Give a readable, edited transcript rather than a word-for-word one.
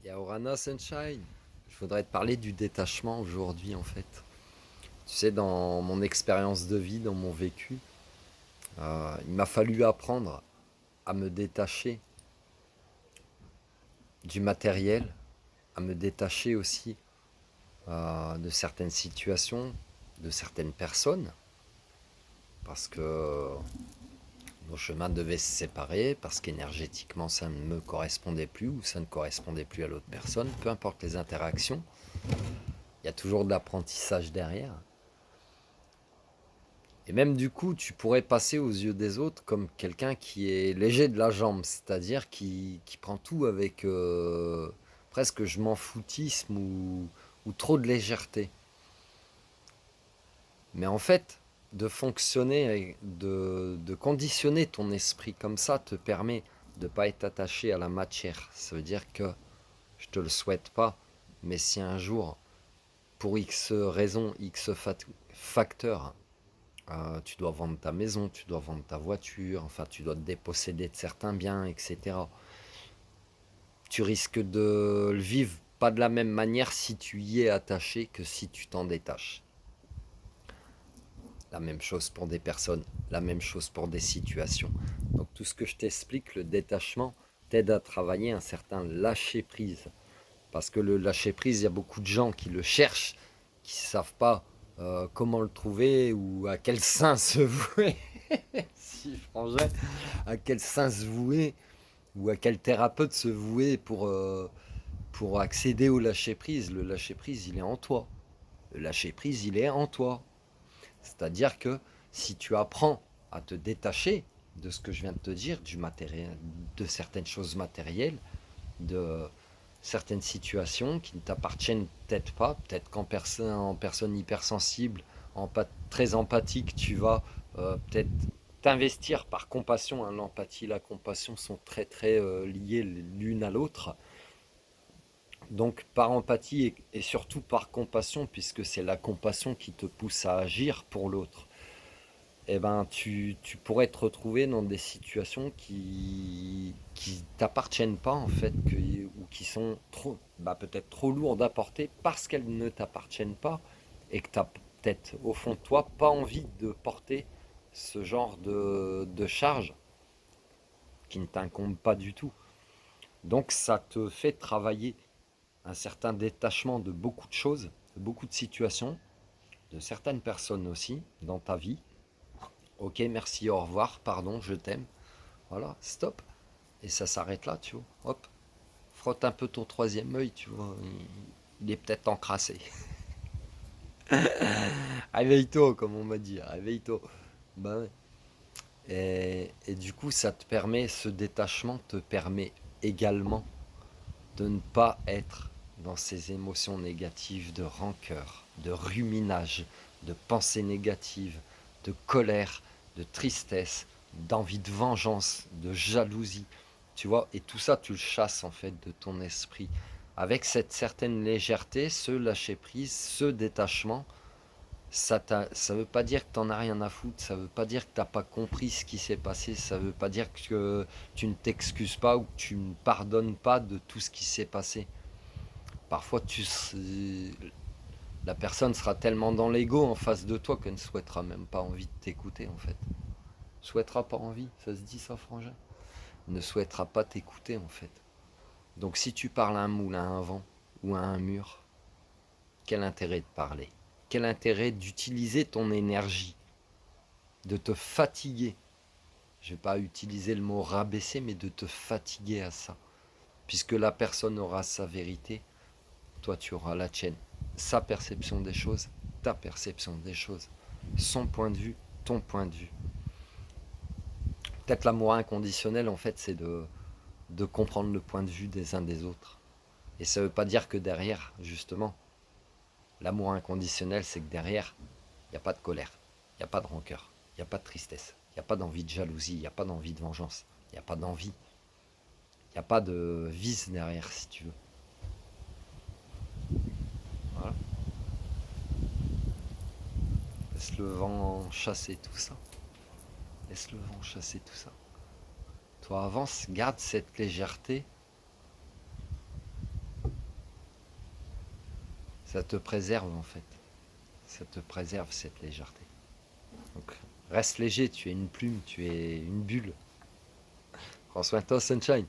Yaorana Sunshine, je voudrais te parler du détachement aujourd'hui en fait. Tu sais, dans mon expérience de vie, dans mon vécu, il m'a fallu apprendre à me détacher du matériel, à me détacher aussi de certaines situations, de certaines personnes, parce que nos chemins devaient se séparer, parce qu'énergétiquement ça ne me correspondait plus ou ça ne correspondait plus à l'autre personne, peu importe les interactions, il y a toujours de l'apprentissage derrière. Et même du coup, tu pourrais passer aux yeux des autres comme quelqu'un qui est léger de la jambe, c'est-à-dire qui prend tout avec presque je m'en foutisme ou trop de légèreté. Mais en fait, de fonctionner, de conditionner ton esprit comme ça te permet de ne pas être attaché à la matière. Ça veut dire que je te le souhaite pas, mais si un jour, pour X raison, X facteur, tu dois vendre ta maison, tu dois vendre ta voiture, enfin tu dois te déposséder de certains biens, etc. Tu risques de le vivre pas de la même manière si tu y es attaché que si tu t'en détaches. La même chose pour des personnes, la même chose pour des situations. Donc tout ce que je t'explique, le détachement, t'aide à travailler un certain lâcher-prise. Parce que le lâcher-prise, il y a beaucoup de gens qui le cherchent, qui ne savent pas comment le trouver ou à quel sein se vouer. Si frangin, à quel saint se vouer ou à quel thérapeute se vouer pour accéder au lâcher-prise. Le lâcher-prise, il est en toi. Le lâcher-prise, il est en toi. C'est-à-dire que si tu apprends à te détacher de ce que je viens de te dire, du matériel, de certaines choses matérielles, de certaines situations qui ne t'appartiennent peut-être pas, peut-être en personne hypersensible, très empathique, tu vas peut-être t'investir par compassion. Hein. L'empathie et la compassion sont très très liées l'une à l'autre. Donc par empathie et surtout par compassion, puisque c'est la compassion qui te pousse à agir pour l'autre, eh ben, tu pourrais te retrouver dans des situations qui t'appartiennent pas en fait, ou qui sont trop, bah, peut-être trop lourdes à porter parce qu'elles ne t'appartiennent pas et que tu as peut-être au fond de toi pas envie de porter ce genre de charge qui ne t'incombe pas du tout. Donc ça te fait travailler un certain détachement de beaucoup de choses, de beaucoup de situations, de certaines personnes aussi dans ta vie. Ok, merci, au revoir, pardon, je t'aime. Voilà, stop. Et ça s'arrête là, tu vois. Hop, frotte un peu ton troisième œil, tu vois. Il est peut-être encrassé. Réveille-toi, comme on m'a dit, réveille-toi. Bah ouais. Et du coup, ça te permet, ce détachement te permet également de ne pas être dans ces émotions négatives de rancœur, de ruminage, de pensées négatives, de colère, de tristesse, d'envie de vengeance, de jalousie. Tu vois, et tout ça, tu le chasses en fait de ton esprit. Avec cette certaine légèreté, ce lâcher-prise, ce détachement, ça veut pas dire que t'en as rien à foutre, ça veut pas dire que t'as pas compris ce qui s'est passé, ça veut pas dire que tu ne t'excuses pas ou que tu ne pardonnes pas de tout ce qui s'est passé. Parfois, la personne sera tellement dans l'ego en face de toi qu'elle ne souhaitera même pas envie de t'écouter en fait. Souhaitera pas envie, ça se dit ça, frangin. Ne souhaitera pas t'écouter en fait. Donc si tu parles à un moulin, à un vent ou à un mur, quel intérêt de parler? Quel intérêt d'utiliser ton énergie, de te fatiguer? Je ne vais pas utiliser le mot rabaisser, mais de te fatiguer à ça. Puisque la personne aura sa vérité, toi tu auras la tienne. Sa perception des choses, ta perception des choses. Son point de vue, ton point de vue. Peut-être l'amour inconditionnel, en fait, c'est de comprendre le point de vue des uns des autres. Et ça ne veut pas dire que derrière, justement, l'amour inconditionnel, c'est que derrière, il n'y a pas de colère, il n'y a pas de rancœur, il n'y a pas de tristesse, il n'y a pas d'envie de jalousie, il n'y a pas d'envie de vengeance, il n'y a pas d'envie, il n'y a pas de vice derrière, si tu veux. Voilà. Laisse le vent chasser tout ça. Laisse le vent chasser tout ça. Toi, avance, garde cette légèreté Ça te préserve en fait. Ça te préserve cette légèreté. Donc, reste léger, tu es une plume, tu es une bulle. Prends soin de toi, Sunshine.